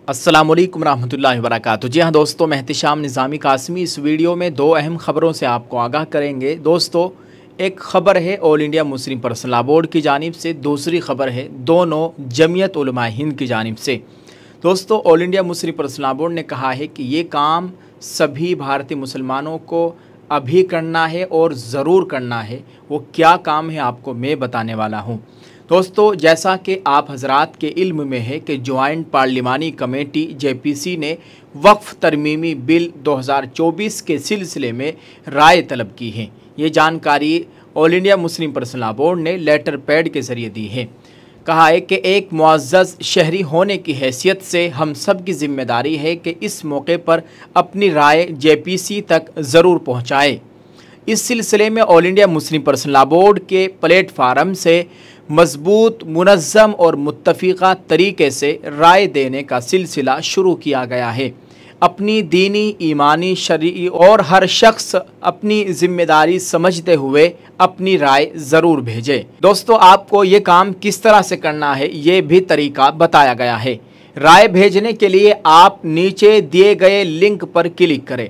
अस्सलाम वालेकुम रहमतुल्लाहि व बरकातुहू। जी हाँ दोस्तों, मैं एहतिशाम निज़ामी कासमी इस वीडियो में दो अहम ख़बरों से आपको आगाह करेंगे। दोस्तों, एक ख़बर है all India Muslim personal law board की जानिब से, दूसरी ख़बर है दोनों जमीयत उलमा हिंद की जानिब से। दोस्तों, all India Muslim personal law board ने कहा है कि ये काम सभी भारतीय मुसलमानों को अभी करना है और ज़रूर करना है। वो क्या काम है आपको मैं बताने वाला हूँ। दोस्तों, जैसा कि आप हजरात के इल्म में है कि जॉइंट पार्लिमानी कमेटी JPC ने वक्फ तरमीमी बिल 2024 के सिलसिले में राय तलब की है। ये जानकारी all India Muslim personal law board ने लेटर पैड के ज़रिए दी है। कहा है कि एक मुअज़्ज़ज़ शहरी होने की हैसियत से हम सब की ज़िम्मेदारी है कि इस मौके पर अपनी राय JPC तक ज़रूर पहुँचाए। इस सिलसिले में all India Muslim personal law board के प्लेटफार्म से मजबूत, मुनज़्ज़म और मुत्तफ़िक़ा तरीके से राय देने का सिलसिला शुरू किया गया है। अपनी दीनी, ईमानी, शरई और हर शख्स अपनी ज़िम्मेदारी समझते हुए अपनी राय ज़रूर भेजे। दोस्तों, आपको ये काम किस तरह से करना है ये भी तरीका बताया गया है। राय भेजने के लिए आप नीचे दिए गए लिंक पर क्लिक करें।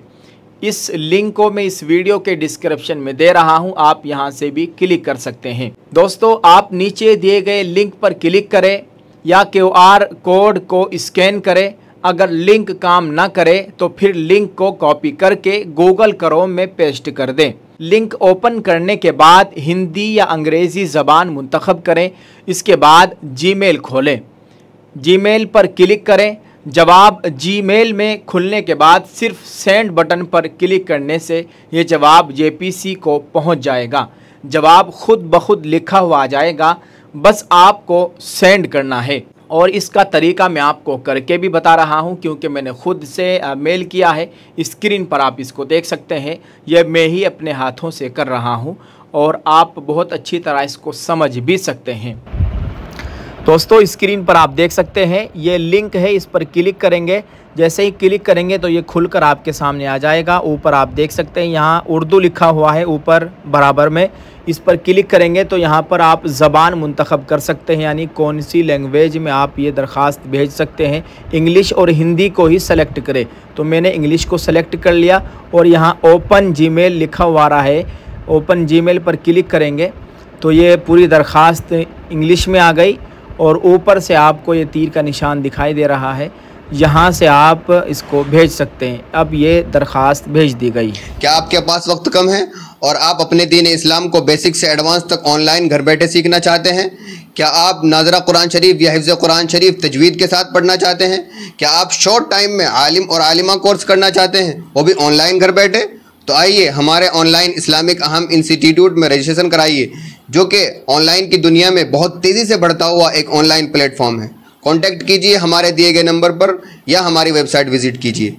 इस लिंक को मैं इस वीडियो के डिस्क्रिप्शन में दे रहा हूं, आप यहां से भी क्लिक कर सकते हैं। दोस्तों, आप नीचे दिए गए लिंक पर क्लिक करें या QR कोड को स्कैन करें। अगर लिंक काम ना करे तो फिर लिंक को कॉपी करके गूगल क्रोम में पेस्ट कर दें। लिंक ओपन करने के बाद हिंदी या अंग्रेज़ी ज़बान मुंतखब करें। इसके बाद जीमेल खोलें। जीमेल पर क्लिक करें। जवाब जीमेल में खुलने के बाद सिर्फ सेंड बटन पर क्लिक करने से ये जवाब JPC को पहुंच जाएगा। जवाब खुद ब खुद लिखा हुआ आ जाएगा, बस आपको सेंड करना है। और इसका तरीका मैं आपको करके भी बता रहा हूं क्योंकि मैंने खुद से मेल किया है। स्क्रीन पर आप इसको देख सकते हैं। यह मैं ही अपने हाथों से कर रहा हूं और आप बहुत अच्छी तरह इसको समझ भी सकते हैं। दोस्तों, स्क्रीन पर आप देख सकते हैं ये लिंक है, इस पर क्लिक करेंगे। जैसे ही क्लिक करेंगे तो ये खुलकर आपके सामने आ जाएगा। ऊपर आप देख सकते हैं यहाँ उर्दू लिखा हुआ है ऊपर बराबर में। इस पर क्लिक करेंगे तो यहाँ पर आप ज़बान मुंतखब कर सकते हैं, यानी कौन सी लैंग्वेज में आप ये दरख्वास्त भेज सकते हैं। इंग्लिश और हिंदी को ही सेलेक्ट करें। तो मैंने इंग्लिश को सेलेक्ट कर लिया और यहाँ ओपन जीमेल लिखा हुआ रहा है। ओपन जीमेल पर क्लिक करेंगे तो ये पूरी दरख्वास्त इंग्लिश में आ गई और ऊपर से आपको ये तीर का निशान दिखाई दे रहा है। यहाँ से आप इसको भेज सकते हैं। अब ये दरख्वास्त भेज दी गई। क्या आपके पास वक्त कम है और आप अपने दीन इस्लाम को बेसिक से एडवांस तक ऑनलाइन घर बैठे सीखना चाहते हैं? क्या आप नाज़रा कुरान शरीफ या हिफ्ज़ कुरान शरीफ तजवीद के साथ पढ़ना चाहते हैं? क्या आप शॉर्ट टाइम में आलिम और आलिमा कोर्स करना चाहते हैं, वो भी ऑनलाइन घर बैठे? तो आइए हमारे ऑनलाइन इस्लामिक अहम इंस्टीट्यूट में रजिस्ट्रेशन कराइए, जो कि ऑनलाइन की दुनिया में बहुत तेज़ी से बढ़ता हुआ एक ऑनलाइन प्लेटफॉर्म है। कॉन्टैक्ट कीजिए हमारे दिए गए नंबर पर या हमारी वेबसाइट विजिट कीजिए।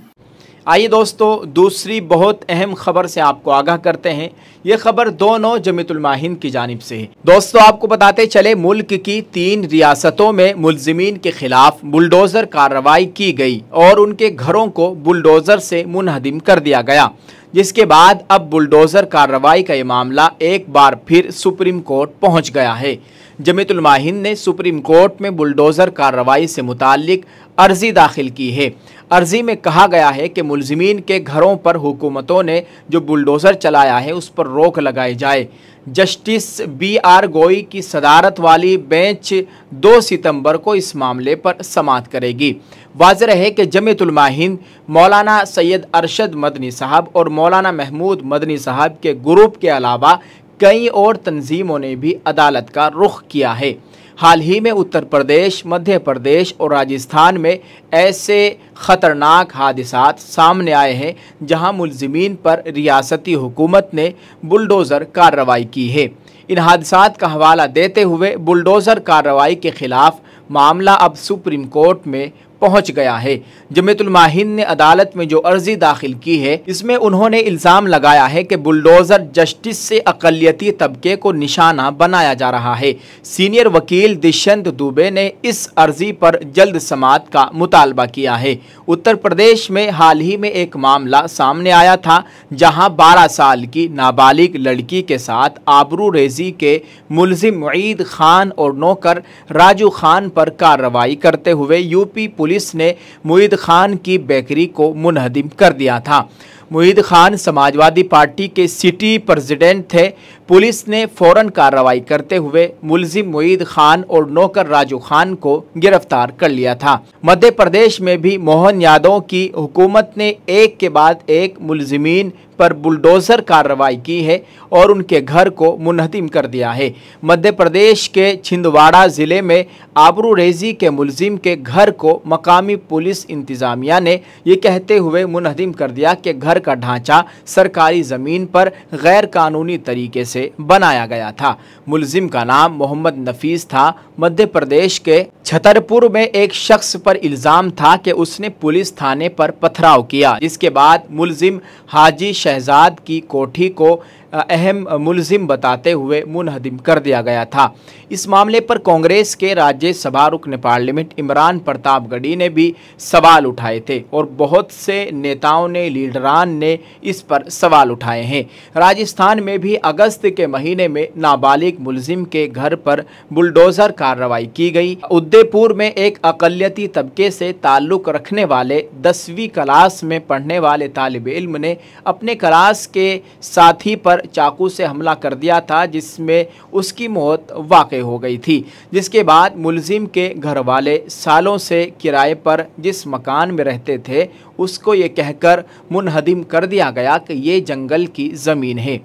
आइए दोस्तों, दूसरी बहुत अहम खबर से आपको आगाह करते हैं। ये खबर दोनों जमीयत उलमा हिंद की जानिब से है। दोस्तों, आपको बताते चले मुल्क की 3 रियासतों में मुल्ज़िमीन के खिलाफ बुलडोज़र कार्रवाई की गई और उनके घरों को बुलडोज़र से मुनहदिम कर दिया गया, जिसके बाद अब बुलडोज़र कार्रवाई का ये मामला एक बार फिर सुप्रीम कोर्ट पहुंच गया है। जमीयत उलमा हिंद ने सुप्रीम कोर्ट में बुलडोज़र कार्रवाई से मुताल्लिक अर्ज़ी दाखिल की है। अर्ज़ी में कहा गया है कि मुल्ज़िमीन के घरों पर हुकूमतों ने जो बुलडोज़र चलाया है उस पर रोक लगाई जाए। जस्टिस BR गोई की सदारत वाली बेंच 2 सितंबर को इस मामले पर समाअत करेगी। वाज़ेह है कि जमीयत उलमा हिंद मौलाना सैयद अरशद मदनी साहब और मौलाना महमूद मदनी साहब के ग्रुप के अलावा कई और तंजीमों ने भी अदालत का रुख किया है। हाल ही में उत्तर प्रदेश, मध्य प्रदेश और राजस्थान में ऐसे ख़तरनाक हादिसात सामने आए हैं जहां मुल्ज़िमीन पर रियासती हुकूमत ने बुलडोज़र कार्रवाई की है। इन हादिसात का हवाला देते हुए बुलडोज़र कार्रवाई के ख़िलाफ़ मामला अब सुप्रीम कोर्ट में पहुंच गया है। जमीयत उलमा हिंद ने अदालत में जो अर्जी दाखिल की है इसमें उन्होंने इल्ज़ाम लगाया है कि बुलडोज़र जस्टिस से अक़लियती तबके को निशाना बनाया जा रहा है। सीनियर वकील दिशंत दुबे ने इस अर्जी पर जल्द समाअत का मुतालबा किया है। उत्तर प्रदेश में हाल ही में एक मामला सामने आया था जहां 12 साल की नाबालिग लड़की के साथ आबरू रेजी के मुल्ज़िम मुईद खान और नौकर राजू खान पर कार्रवाई करते हुए यूपी पुलिस ने मुईद खान की बेकरी को मुनहदिम कर दिया था। मुईद खान समाजवादी पार्टी के सिटी प्रेसिडेंट थे। पुलिस ने फौरन कार्रवाई करते हुए मुलजिम मुईद खान और नौकर राजू खान को गिरफ्तार कर लिया था। मध्य प्रदेश में भी मोहन यादव की हुकूमत ने एक के बाद एक मुलजिमीन पर बुलडोजर कार्रवाई की है और उनके घर को मुनहदिम कर दिया है। मध्य प्रदेश के छिंदवाड़ा ज़िले में आबरू रेजी के मुलजिम के घर को मकामी पुलिस इंतज़ामिया ने ये कहते हुए मुनहदिम कर दिया कि घर का ढांचा सरकारी ज़मीन पर गैर कानूनी तरीके से बनाया गया था। मुलजिम का नाम मोहम्मद नफीस था। मध्य प्रदेश के छतरपुर में एक शख्स पर इल्ज़ाम था कि उसने पुलिस थाने पर पथराव किया, जिसके बाद मुलजिम हाजी शहजाद की कोठी को अहम मुलजिम बताते हुए मुनहदिम कर दिया गया था। इस मामले पर कांग्रेस के राज्यसभा रुकन पार्लियामेंट इमरान प्रतापगढ़ी ने भी सवाल उठाए थे और बहुत से नेताओं ने, लीडरान ने इस पर सवाल उठाए हैं। राजस्थान में भी अगस्त के महीने में नाबालिग मुलजिम के घर पर बुलडोज़र कार्रवाई की गई। उदयपुर में एक अक़लियती तबके से ताल्लुक़ रखने वाले 10वीं क्लास में पढ़ने वाले तालिब इल्म ने अपने क्लास के साथी पर चाकू से हमला कर दिया था, जिसमें उसकी मौत वाक़ई हो गई थी। जिसके बाद मुलजिम के घर वाले सालों से किराए पर जिस मकान में रहते थे उसको ये कहकर मुनहदिम कर दिया गया कि ये जंगल की ज़मीन है।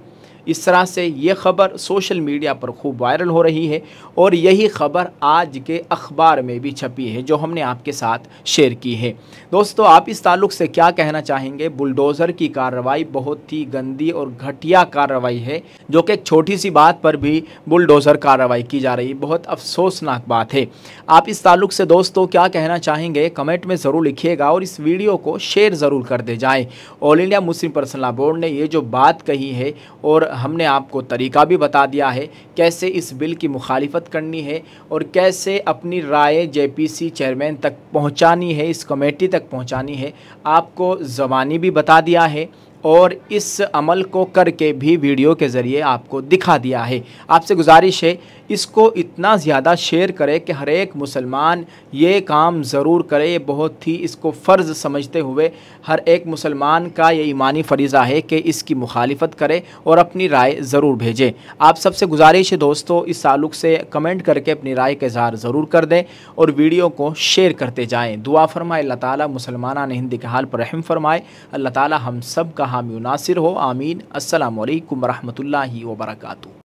इस तरह से ये ख़बर सोशल मीडिया पर खूब वायरल हो रही है और यही ख़बर आज के अखबार में भी छपी है जो हमने आपके साथ शेयर की है। दोस्तों, आप इस ताल्लुक़ से क्या कहना चाहेंगे? बुलडोज़र की कार्रवाई बहुत ही गंदी और घटिया कार्रवाई है, जो कि एक छोटी सी बात पर भी बुलडोज़र कार्रवाई की जा रही है। बहुत अफसोसनाक बात है। आप इस ताल्लुक़ से दोस्तों क्या कहना चाहेंगे? कमेंट में ज़रूर लिखिएगा और इस वीडियो को शेयर ज़रूर कर दे जाएँ। All India Muslim personal law board ने ये जो बात कही है और हमने आपको तरीका भी बता दिया है कैसे इस बिल की मुखालिफत करनी है और कैसे अपनी राय जेपीसी चेयरमैन तक पहुंचानी है, इस कमेटी तक पहुंचानी है। आपको ज़बानी भी बता दिया है और इस अमल को करके भी वीडियो के ज़रिए आपको दिखा दिया है। आपसे गुजारिश है इसको इतना ज़्यादा शेयर करें कि हर एक मुसलमान ये काम ज़रूर करे। ये बहुत ही इसको फ़र्ज़ समझते हुए हर एक मुसलमान का ये ईमानी फ़रीज़ा है कि इसकी मुखालिफत करे और अपनी राय ज़रूर भेजें। आप सबसे गुजारिश है दोस्तों, इस ताल्लुक़ से कमेंट करके अपनी राय का इज़हार ज़रूर कर दें और वीडियो को शेयर करते जाएँ। दुआ फरमाए अल्लाह ताला मुसलमाना हिंद के हाल पर रहम फरमाए। अल्लाह ताला हम सब का हामी नासिर हो। आमीन। अस्सलामु अलैकुम रहमतुल्लाहि व बरकातुहू।